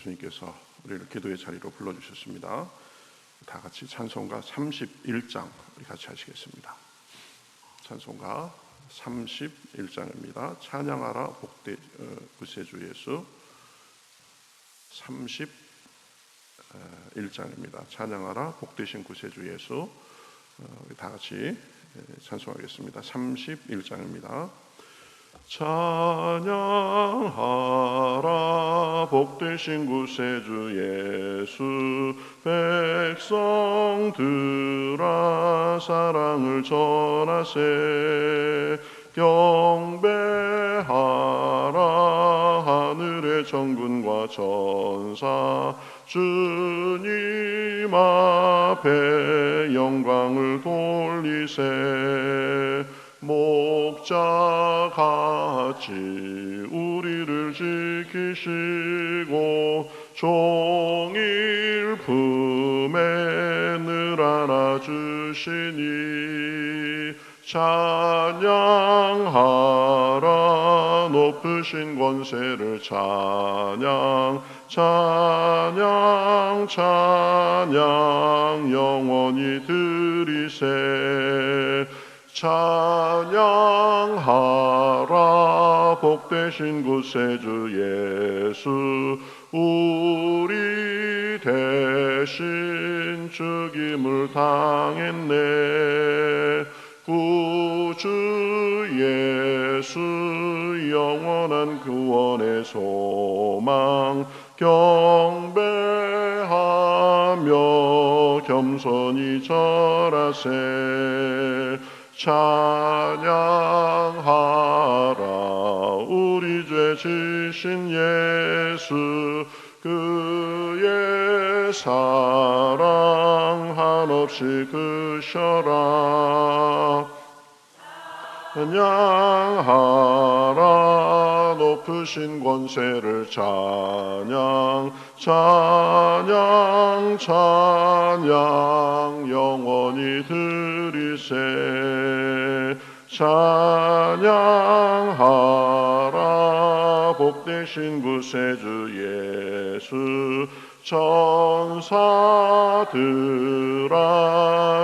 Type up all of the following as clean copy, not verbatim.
주님께서 우리를 기도의 자리로 불러주셨습니다. 다 같이 찬송가 31장 우리 같이 하시겠습니다. 찬송가 31장입니다. 찬양하라 복되 구세주 예수. 31장입니다. 찬양하라 복되신 구세주 예수. 우리 다 같이 찬송하겠습니다. 31장입니다. 찬양하라 복되신 구세주 예수. 백성들아 사랑을 전하세. 경배하라 하늘의 정군과 천사. 주님 앞에 영광을 돌리세. 목자같이 우리를 지키시고 종일 품에 늘 안아주시니. 찬양하라 높으신 권세를. 찬양 찬양 찬양 영원히 드리세. 찬양하라 복되신 구세주 예수. 우리 대신 죽임을 당했네. 구주 예수 영원한 구원의 소망. 경배하며 겸손히 절하세. 찬양하라 우리 죄 지신 예수. 그의 사랑 한없이 크셔라. 찬양하라 높으신 권세를. 찬양 찬양 찬양 영원히 드리세. 찬양하라 복되신 구세주 예수. 천사들아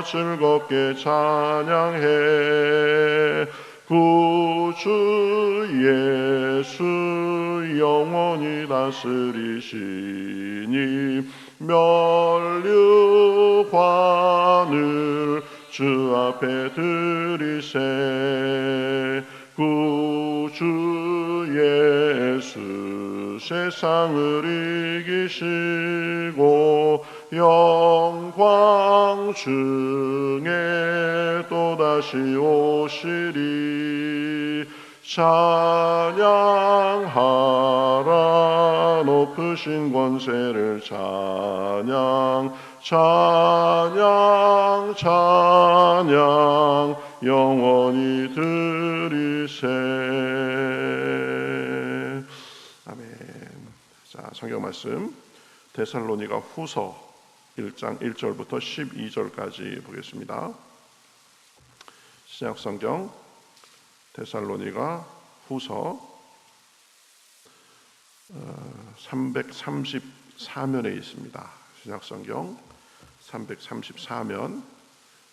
즐겁게 찬양해. 구주 예수 영원히 다스리시니. 면류관을 주 앞에 드리세. 구주 예수 세상을 이기시고 영광 중에 또다시 오시리. 찬양하라 높으신 권세를. 찬양 찬양 찬양 영원히 드리세. 아멘. 자, 성경 말씀 데살로니가 후서 1장 1절부터 12절까지 보겠습니다. 신약 성경 데살로니가 후서 334면에 있습니다. 신약 성경 334면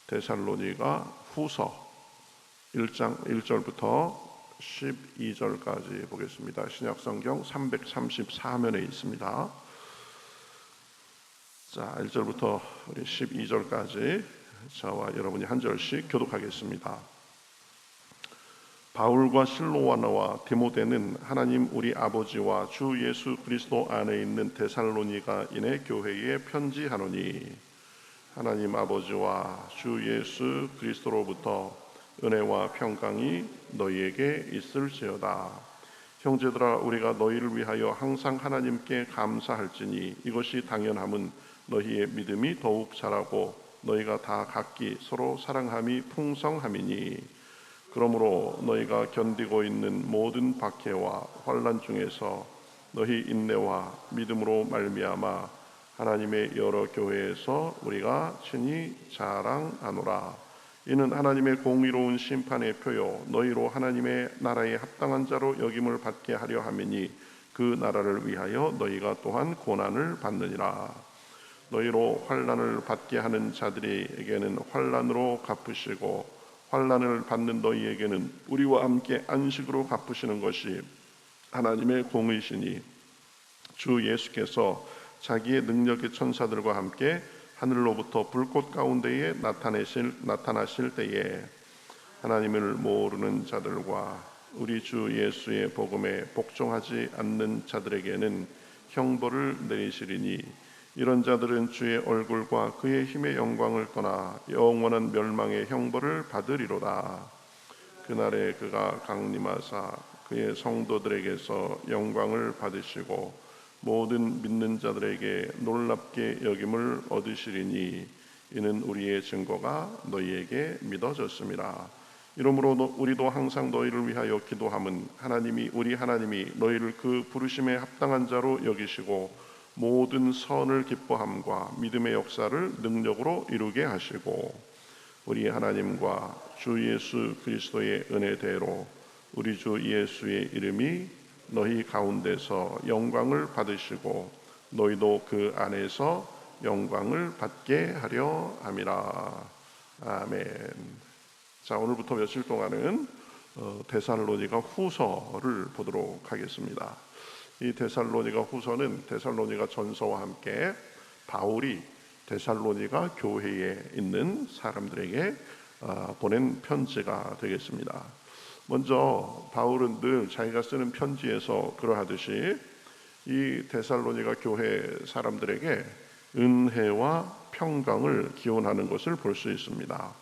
데살로니가 후서 1장 1절부터 12절까지 보겠습니다. 신약 성경 334면에 있습니다. 자, 1절부터 우리 12절까지 저와 여러분이 한 절씩 교독하겠습니다. 바울과 실로아나와 디모데는 하나님 우리 아버지와 주 예수 그리스도 안에 있는 데살로니가인의 교회에 편지하노니. 하나님 아버지와 주 예수 그리스도로부터 은혜와 평강이 너희에게 있을지어다. 형제들아, 우리가 너희를 위하여 항상 하나님께 감사할지니 이것이 당연함은 너희의 믿음이 더욱 자라고 너희가 다 각기 서로 사랑함이 풍성함이니. 그러므로 너희가 견디고 있는 모든 박해와 환난 중에서 너희 인내와 믿음으로 말미암아 하나님의 여러 교회에서 우리가 친히 자랑하노라. 이는 하나님의 공의로운 심판의 표요 너희로 하나님의 나라에 합당한 자로 여김을 받게 하려 함이니. 그 나라를 위하여 너희가 또한 고난을 받느니라. 너희로 환난을 받게 하는 자들에게는 환난으로 갚으시고 환난을 받는 너희에게는 우리와 함께 안식으로 갚으시는 것이 하나님의 공의시니 주 예수께서 자기의 능력의 천사들과 함께 하늘로부터 불꽃 가운데에 나타나실 때에 하나님을 모르는 자들과 우리 주 예수의 복음에 복종하지 않는 자들에게는 형벌을 내리시리니 이런 자들은 주의 얼굴과 그의 힘의 영광을 떠나 영원한 멸망의 형벌을 받으리로다. 그날에 그가 강림하사 그의 성도들에게서 영광을 받으시고 모든 믿는 자들에게 놀랍게 여김을 얻으시리니 이는 우리의 증거가 너희에게 믿어졌습니다. 이러므로 우리도 항상 너희를 위하여 기도함은 우리 하나님이 너희를 그 부르심에 합당한 자로 여기시고 모든 선을 기뻐함과 믿음의 역사를 능력으로 이루게 하시고 우리 하나님과 주 예수 그리스도의 은혜대로 우리 주 예수의 이름이 너희 가운데서 영광을 받으시고 너희도 그 안에서 영광을 받게 하려 함이라. 아멘. 자, 오늘부터 며칠 동안은 데살로니가 후서를 보도록 하겠습니다. 이 데살로니가 후서는 데살로니가 전서와 함께 바울이 데살로니가 교회에 있는 사람들에게 보낸 편지가 되겠습니다. 먼저 바울은 늘 자기가 쓰는 편지에서 그러하듯이 이 데살로니가 교회 사람들에게 은혜와 평강을 기원하는 것을 볼 수 있습니다.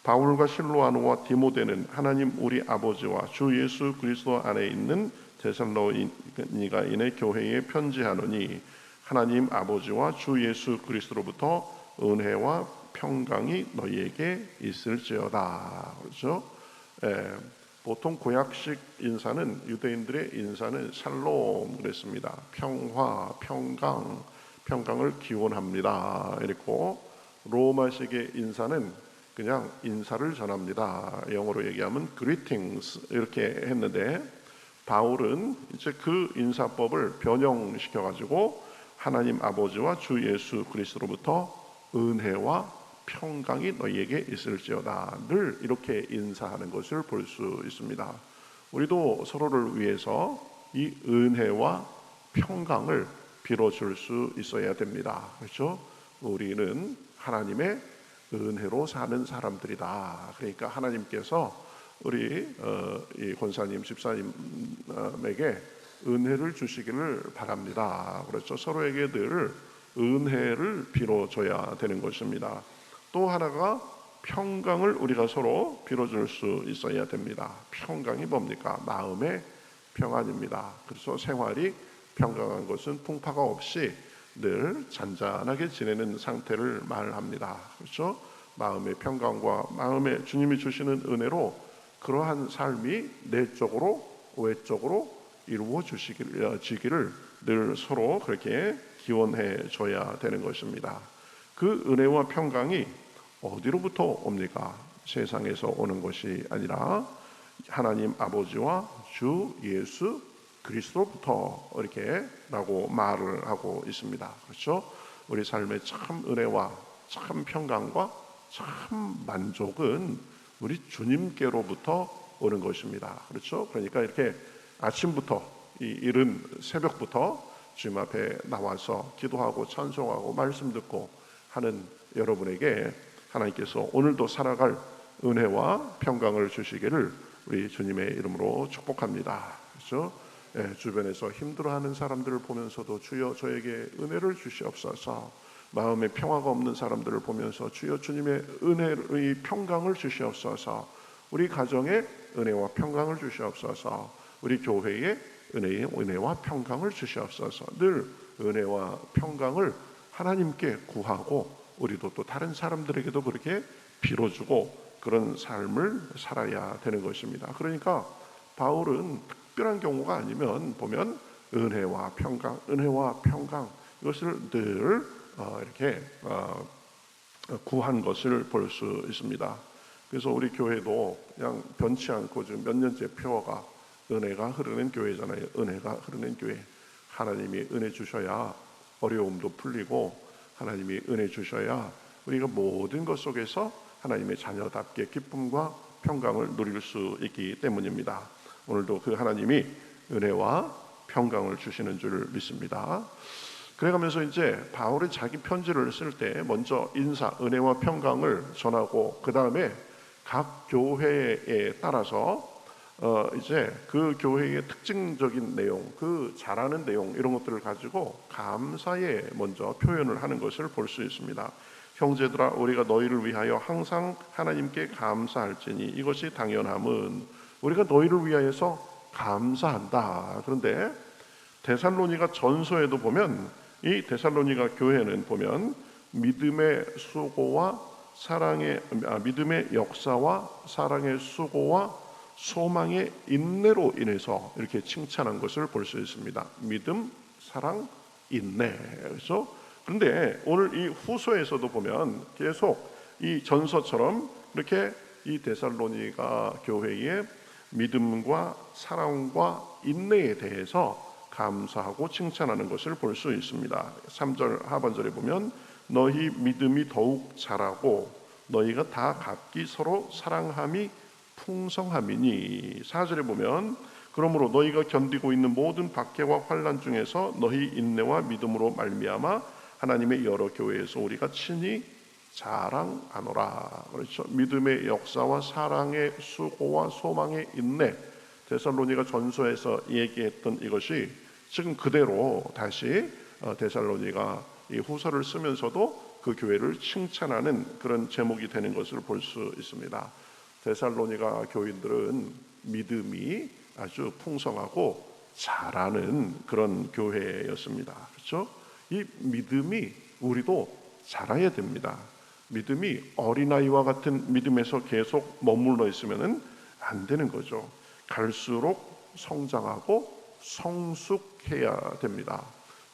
바울과 실로아노와 디모데는 하나님 우리 아버지와 주 예수 그리스도 안에 있는 데살로니가인의 교회에 편지하노니 하나님 아버지와 주 예수 그리스도로부터 은혜와 평강이 너희에게 있을지어다. 그렇죠? 보통 구약식 인사는 유대인들의 인사는 샬롬 그랬습니다. 평화, 평강을 기원합니다. 이랬고 로마식의 인사는 그냥 인사를 전합니다. 영어로 얘기하면 greetings 이렇게 했는데 바울은 이제 그 인사법을 변형시켜 가지고 하나님 아버지와 주 예수 그리스도로부터 은혜와 평강이 너희에게 있을지어다. 늘 이렇게 인사하는 것을 볼 수 있습니다. 우리도 서로를 위해서 이 은혜와 평강을 빌어줄 수 있어야 됩니다. 그렇죠? 우리는 하나님의 은혜로 사는 사람들이다. 그러니까 하나님께서 우리 이 권사님, 집사님에게 은혜를 주시기를 바랍니다. 그렇죠? 서로에게 늘 은혜를 빌어줘야 되는 것입니다. 또 하나가 평강을 우리가 서로 빌어줄 수 있어야 됩니다. 평강이 뭡니까? 마음의 평안입니다. 그래서 생활이 평강한 것은 풍파가 없이 늘 잔잔하게 지내는 상태를 말합니다. 그렇죠? 마음의 평강과 마음의 주님이 주시는 은혜로 그러한 삶이 내적으로 외적으로 이루어지기를 늘 서로 그렇게 기원해 줘야 되는 것입니다. 그 은혜와 평강이 어디로부터 옵니까? 세상에서 오는 것이 아니라 하나님 아버지와 주 예수 그리스도로부터 이렇게 라고 말을 하고 있습니다. 그렇죠? 우리 삶의 참 은혜와 참 평강과 참 만족은 우리 주님께로부터 오는 것입니다. 그렇죠? 그러니까 이렇게 아침부터 이 이른 새벽부터 주님 앞에 나와서 기도하고 찬송하고 말씀 듣고 하는 여러분에게 하나님께서 오늘도 살아갈 은혜와 평강을 주시기를 우리 주님의 이름으로 축복합니다. 그렇죠? 주변에서 힘들어하는 사람들을 보면서도 주여 저에게 은혜를 주시옵소서. 마음에 평화가 없는 사람들을 보면서 주여 주님의 은혜의 평강을 주시옵소서. 우리 가정에 은혜와 평강을 주시옵소서. 우리 교회에 은혜와 평강을 주시옵소서. 늘 은혜와 평강을 하나님께 구하고 우리도 또 다른 사람들에게도 그렇게 빌어주고 그런 삶을 살아야 되는 것입니다. 그러니까 바울은 특별한 경우가 아니면 보면 은혜와 평강 이것을 늘 이렇게 구한 것을 볼 수 있습니다. 그래서 우리 교회도 그냥 변치 않고 지금 몇 년째 표어가 은혜가 흐르는 교회잖아요. 은혜가 흐르는 교회. 하나님이 은혜 주셔야 어려움도 풀리고, 하나님이 은혜 주셔야 우리가 모든 것 속에서 하나님의 자녀답게 기쁨과 평강을 누릴 수 있기 때문입니다. 오늘도 그 하나님이 은혜와 평강을 주시는 줄 믿습니다. 그래가면서 이제 바울이 자기 편지를 쓸 때 먼저 인사, 은혜와 평강을 전하고, 그 다음에 각 교회에 따라서 이제 그 교회의 특징적인 내용, 그 잘하는 내용, 이런 것들을 가지고 감사에 먼저 표현을 하는 것을 볼 수 있습니다. 형제들아, 우리가 너희를 위하여 항상 하나님께 감사할지니 이것이 당연함은 우리가 너희를 위하여서 감사한다. 그런데 데살로니가 전서에도 보면, 이 데살로니가 교회는 보면 믿음의 수고와 믿음의 역사와 사랑의 수고와 소망의 인내로 인해서 이렇게 칭찬한 것을 볼 수 있습니다. 믿음, 사랑, 인내. 그래서 그런데 오늘 이 후서에서도 보면 계속 이 전서처럼 이렇게 이 데살로니가 교회의 믿음과 사랑과 인내에 대해서 감사하고 칭찬하는 것을 볼 수 있습니다. 3절 하반절에 보면 너희 믿음이 더욱 자라고 너희가 다 각기 서로 사랑함이 풍성함이니. 4절에 보면 그러므로 너희가 견디고 있는 모든 박해와 환난 중에서 너희 인내와 믿음으로 말미암아 하나님의 여러 교회에서 우리가 친히 자랑하노라. 그렇죠. 믿음의 역사와 사랑의 수고와 소망의 인내, 데살로니가 전서에서 얘기했던 이것이 지금 그대로 다시 데살로니가 이 후서를 쓰면서도 그 교회를 칭찬하는 그런 제목이 되는 것을 볼 수 있습니다. 데살로니가 교인들은 믿음이 아주 풍성하고 자라는 그런 교회였습니다. 그렇죠? 이 믿음이 우리도 자라야 됩니다. 믿음이 어린아이와 같은 믿음에서 계속 머물러 있으면 안 되는 거죠. 갈수록 성장하고 성숙해야 됩니다.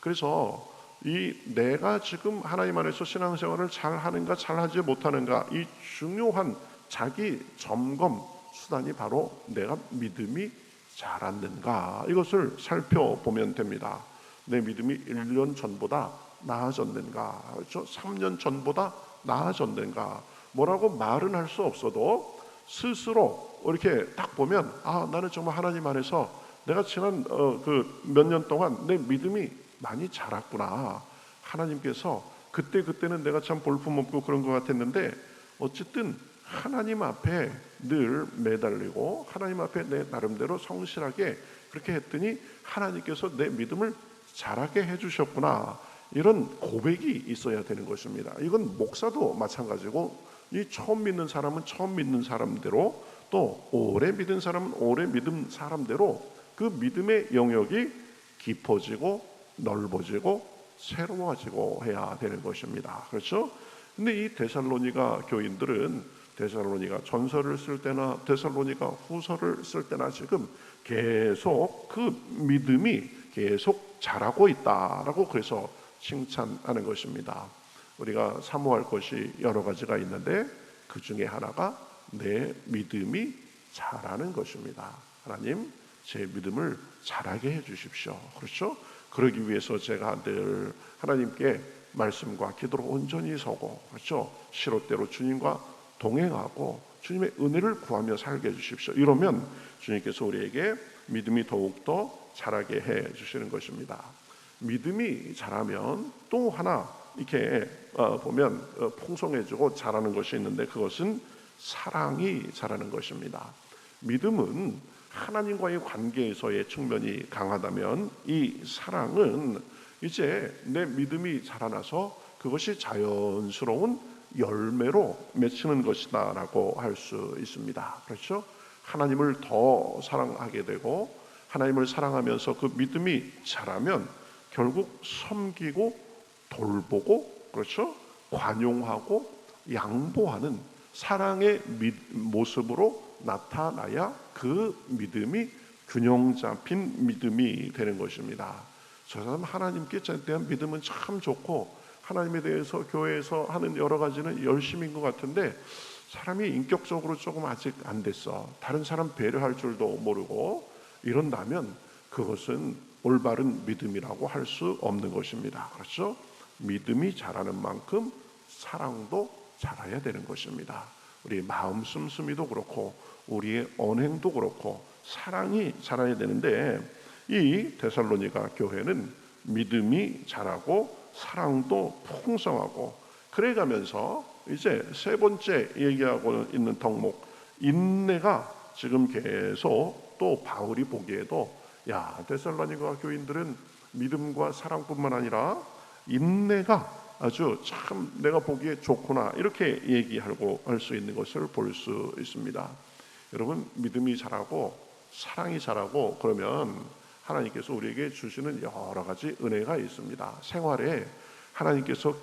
그래서 이 내가 지금 하나님 안에서 신앙생활을 잘 하는가 잘하지 못하는가, 이 중요한 자기 점검 수단이 바로 내가 믿음이 자랐는가, 이것을 살펴보면 됩니다. 내 믿음이 1년 전보다 나아졌는가, 그렇죠? 3년 전보다 나아졌는가, 뭐라고 말은 할 수 없어도 스스로 이렇게 딱 보면, 아, 나는 정말 하나님 안에서 내가 지난 그 몇 년 동안 내 믿음이 많이 자랐구나. 하나님께서 그때는 내가 참 볼품없고 그런 것 같았는데 어쨌든 하나님 앞에 늘 매달리고 하나님 앞에 내 나름대로 성실하게 그렇게 했더니 하나님께서 내 믿음을 자라게 해주셨구나. 이런 고백이 있어야 되는 것입니다. 이건 목사도 마찬가지고, 이 처음 믿는 사람은 처음 믿는 사람대로, 또 오래 믿은 사람은 오래 믿은 사람대로 그 믿음의 영역이 깊어지고 넓어지고 새로워지고 해야 되는 것입니다. 그렇죠? 근데 이 데살로니가 교인들은 데살로니가 전서를 쓸 때나 데살로니가 후서를 쓸 때나 지금 계속 그 믿음이 계속 자라고 있다라고 그래서 칭찬하는 것입니다. 우리가 사모할 것이 여러 가지가 있는데 그 중에 하나가 내 믿음이 자라는 것입니다. 하나님, 제 믿음을 자라게 해 주십시오. 그렇죠? 그러기 위해서 제가 늘 하나님께 말씀과 기도로 온전히 서고, 그렇죠? 시롯대로 주님과 동행하고 주님의 은혜를 구하며 살게 해 주십시오. 이러면 주님께서 우리에게 믿음이 더욱더 자라게 해 주시는 것입니다. 믿음이 자라면 또 하나 이렇게 보면 풍성해지고 자라는 것이 있는데, 그것은 사랑이 자라는 것입니다. 믿음은 하나님과의 관계에서의 측면이 강하다면, 이 사랑은 이제 내 믿음이 자라나서 그것이 자연스러운 열매로 맺히는 것이다 라고 할 수 있습니다. 그렇죠? 하나님을 더 사랑하게 되고 하나님을 사랑하면서 그 믿음이 자라면 결국 섬기고 돌보고, 그렇죠? 관용하고 양보하는 사랑의 모습으로 나타나야 그 믿음이 균형 잡힌 믿음이 되는 것입니다. 저 사람 하나님께 대한 믿음은 참 좋고 하나님에 대해서 교회에서 하는 여러 가지는 열심인 것 같은데 사람이 인격적으로 조금 아직 안 됐어. 다른 사람 배려할 줄도 모르고 이런다면 그것은 올바른 믿음이라고 할 수 없는 것입니다. 그렇죠? 믿음이 자라는 만큼 사랑도 자라야 되는 것입니다. 우리 마음 씀씀이도 그렇고 우리의 언행도 그렇고 사랑이 자라야 되는데, 이 데살로니가 교회는 믿음이 자라고 사랑도 풍성하고, 그래가면서 이제 세 번째 얘기하고 있는 덕목, 인내가 지금 계속 또 바울이 보기에도, 야, 데살로니가 교인들은 믿음과 사랑뿐만 아니라 인내가 아주 참 내가 보기에 좋구나, 이렇게 얘기하고 할 수 있는 것을 볼 수 있습니다. 여러분, 믿음이 자라고 사랑이 자라고 그러면 하나님께서 우리에게 주시는 여러 가지 은혜가 있습니다. 생활에 하나님께서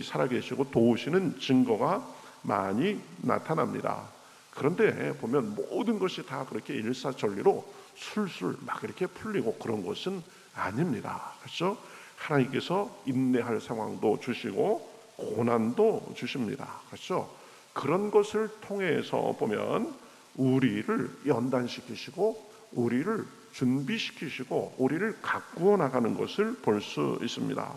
살아계시고 도우시는 증거가 많이 나타납니다. 그런데 보면 모든 것이 다 그렇게 일사천리로 술술 막 이렇게 풀리고 그런 것은 아닙니다. 그렇죠? 하나님께서 인내할 상황도 주시고 고난도 주십니다. 그렇죠? 그런 것을 통해서 보면 우리를 연단시키시고 우리를 준비시키시고 우리를 가꾸어 나가는 것을 볼 수 있습니다.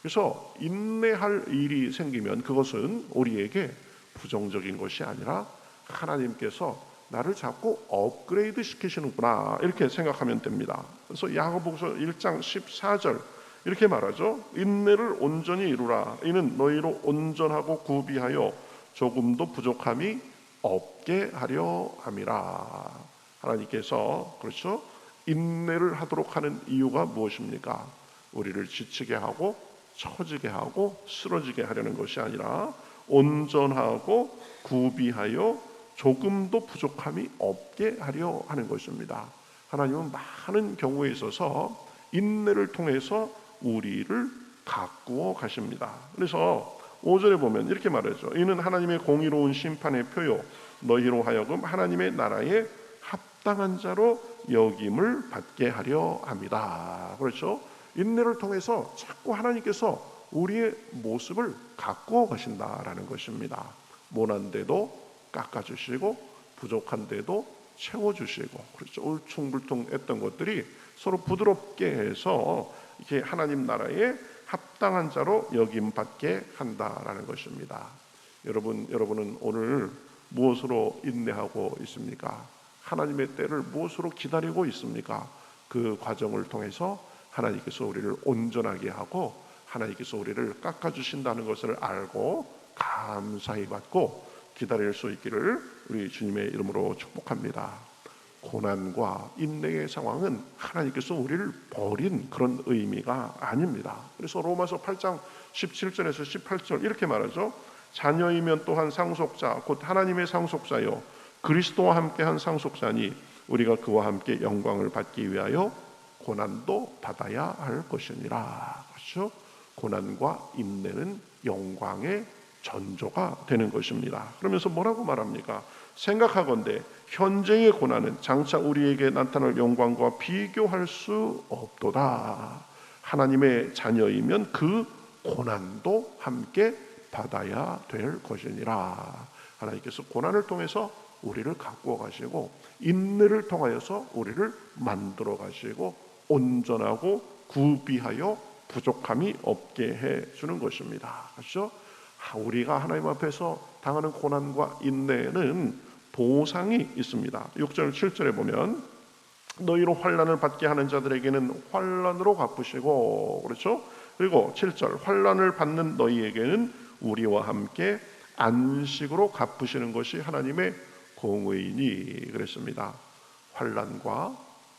그래서 인내할 일이 생기면 그것은 우리에게 부정적인 것이 아니라 하나님께서 나를 자꾸 업그레이드 시키시는구나, 이렇게 생각하면 됩니다. 그래서 야고보서 1장 14절 이렇게 말하죠. 인내를 온전히 이루라. 이는 너희로 온전하고 구비하여 조금도 부족함이 없게 하려 함이라. 하나님께서 그렇죠, 인내를 하도록 하는 이유가 무엇입니까? 우리를 지치게 하고 처지게 하고 쓰러지게 하려는 것이 아니라 온전하고 구비하여 조금도 부족함이 없게 하려 하는 것입니다. 하나님은 많은 경우에 있어서 인내를 통해서 우리를 가꾸어 가십니다. 그래서 5절에 보면 이렇게 말하죠. 이는 하나님의 공의로운 심판의 표요 너희로 하여금 하나님의 나라에 합당한 자로 여김을 받게 하려 합니다. 그렇죠? 인내를 통해서 자꾸 하나님께서 우리의 모습을 가꾸어 가신다라는 것입니다. 모난데도 깎아주시고 부족한데도 채워주시고, 그렇죠? 울퉁불퉁했던 것들이 서로 부드럽게 해서 이렇게 하나님 나라에 합당한 자로 여김받게 한다라는 것입니다. 여러분은 오늘 무엇으로 인내하고 있습니까? 하나님의 때를 무엇으로 기다리고 있습니까? 그 과정을 통해서 하나님께서 우리를 온전하게 하고 하나님께서 우리를 깎아주신다는 것을 알고 감사히 받고 기다릴 수 있기를 우리 주님의 이름으로 축복합니다. 고난과 인내의 상황은 하나님께서 우리를 버린 그런 의미가 아닙니다. 그래서 로마서 8장 17절에서 18절 이렇게 말하죠. 자녀이면 또한 상속자 곧 하나님의 상속자요 그리스도와 함께한 상속자니 우리가 그와 함께 영광을 받기 위하여 고난도 받아야 할 것이니라. 그렇죠? 고난과 인내는 영광의 전조가 되는 것입니다. 그러면서 뭐라고 말합니까? 생각하건대 현재의 고난은 장차 우리에게 나타날 영광과 비교할 수 없도다. 하나님의 자녀이면 그 고난도 함께 받아야 될 것이니라. 하나님께서 고난을 통해서 우리를 가꾸어 가시고 인내를 통하여서 우리를 만들어 가시고 온전하고 구비하여 부족함이 없게 해 주는 것입니다. 그렇죠? 우리가 하나님 앞에서 당하는 고난과 인내는 보상이 있습니다. 6절 7절에 보면 너희로 환난을 받게 하는 자들에게는 환난으로 갚으시고, 그렇죠? 그리고 7절 환난을 받는 너희에게는 우리와 함께 안식으로 갚으시는 것이 하나님의 공의니 그랬습니다. 환난과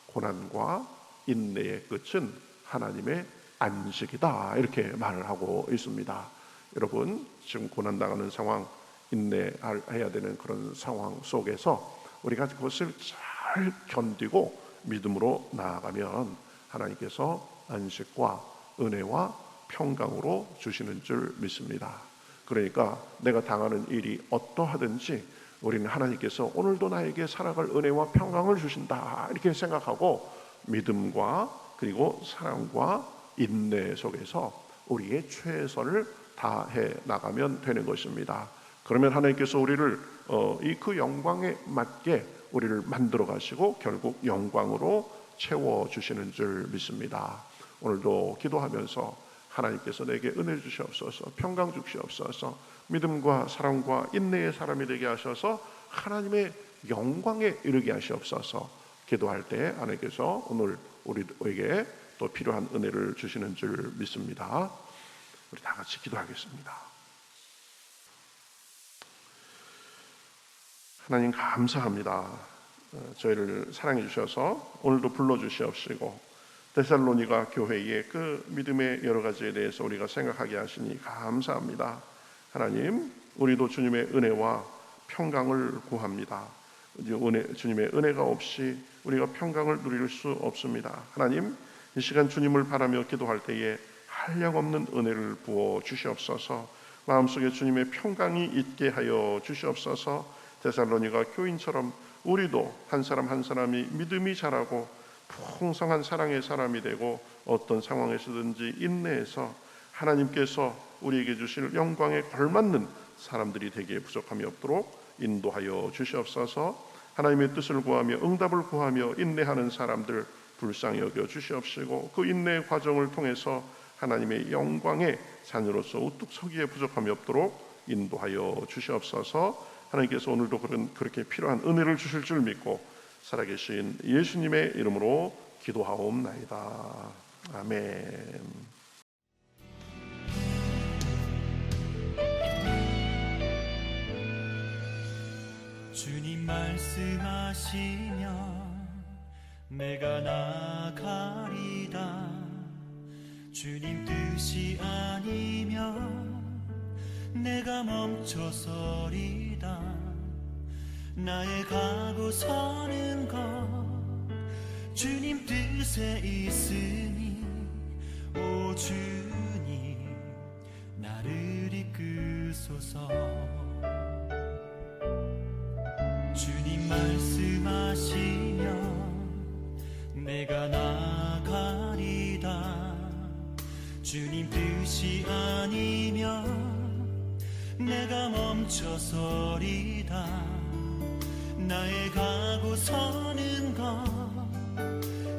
고난과 인내의 끝은 하나님의 안식이다, 이렇게 말을 하고 있습니다. 여러분, 지금 고난당하는 상황, 인내해야 되는 그런 상황 속에서 우리가 그것을 잘 견디고 믿음으로 나아가면 하나님께서 안식과 은혜와 평강으로 주시는 줄 믿습니다. 그러니까 내가 당하는 일이 어떠하든지 우리는 하나님께서 오늘도 나에게 살아갈 은혜와 평강을 주신다, 이렇게 생각하고 믿음과 그리고 사랑과 인내 속에서 우리의 최선을 다해 나가면 되는 것입니다. 그러면 하나님께서 우리를 그 영광에 맞게 우리를 만들어 가시고 결국 영광으로 채워 주시는 줄 믿습니다. 오늘도 기도하면서 하나님께서 내게 은혜 주시옵소서, 평강 주시옵소서, 믿음과 사랑과 인내의 사람이 되게 하셔서 하나님의 영광에 이르게 하시옵소서. 기도할 때 하나님께서 오늘 우리에게 또 필요한 은혜를 주시는 줄 믿습니다. 우리 다 같이 기도하겠습니다. 하나님 감사합니다. 저희를 사랑해 주셔서 오늘도 불러주시옵시고 데살로니가 교회의 그 믿음의 여러 가지에 대해서 우리가 생각하게 하시니 감사합니다. 하나님, 우리도 주님의 은혜와 평강을 구합니다. 주님의 은혜가 없이 우리가 평강을 누릴 수 없습니다. 하나님, 이 시간 주님을 바라며 기도할 때에 한량없는 은혜를 부어 주시옵소서. 마음속에 주님의 평강이 있게 하여 주시옵소서. 데살로니가 교인처럼 우리도 한 사람 한 사람이 믿음이 자라고 풍성한 사랑의 사람이 되고 어떤 상황에서든지 인내해서 하나님께서 우리에게 주실 영광에 걸맞는 사람들이 되기에 부족함이 없도록 인도하여 주시옵소서. 하나님의 뜻을 구하며 응답을 구하며 인내하는 사람들 불쌍히 여겨 주시옵시고 그 인내의 과정을 통해서 하나님의 영광의 자녀로서 우뚝 서기에 부족함이 없도록 인도하여 주시옵소서. 하나님께서 오늘도 그렇게 필요한 은혜를 주실 줄 믿고 살아계신 예수님의 이름으로 기도하옵나이다. 아멘. 주님 말씀하시면 내가 나가리다. 주님 뜻이 아니면 내가 멈춰서리다. 나의 가고 서는 것 주님 뜻에 있으니 오 주님 나를 이끄소서. 주님 말씀하시면 내가 나가리다. 주님 뜻이 아니면 내가 멈춰서리다. 나의 가고 서는 것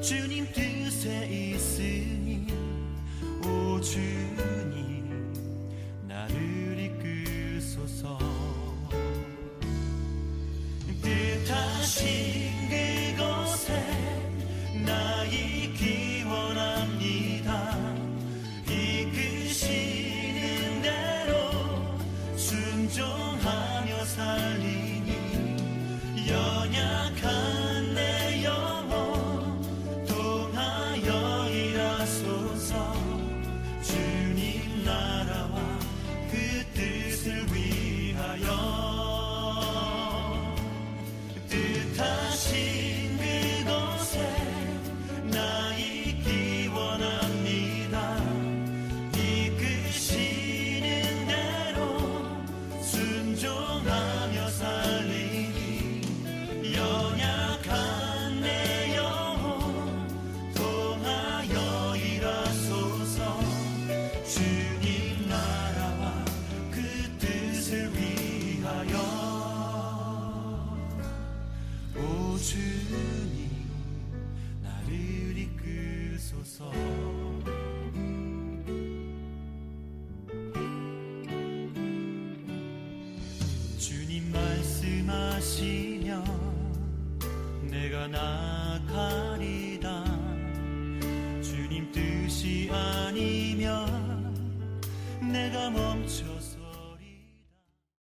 주님 뜻에 있으니 오 주님 나를 이끄소서. 뜻하신 그곳에 나 있기 원합니다. 이끄시는 대로 순종하며 살리니 연약한 내 영혼 통하여 일하소서. 주님 나라와 그 뜻을 위하여 뜻하신 그곳에 나 있기 원합니다. 이끄시는 대로 순종하며 살리니 연약한 내 영혼 통하여 일하소서. 주님 나라와 그 뜻을 위하여 오 주님 나를 이끄소서. 주님 말씀하시면 내가 나가리다. 주님 뜻이 아니면 내가 멈춰서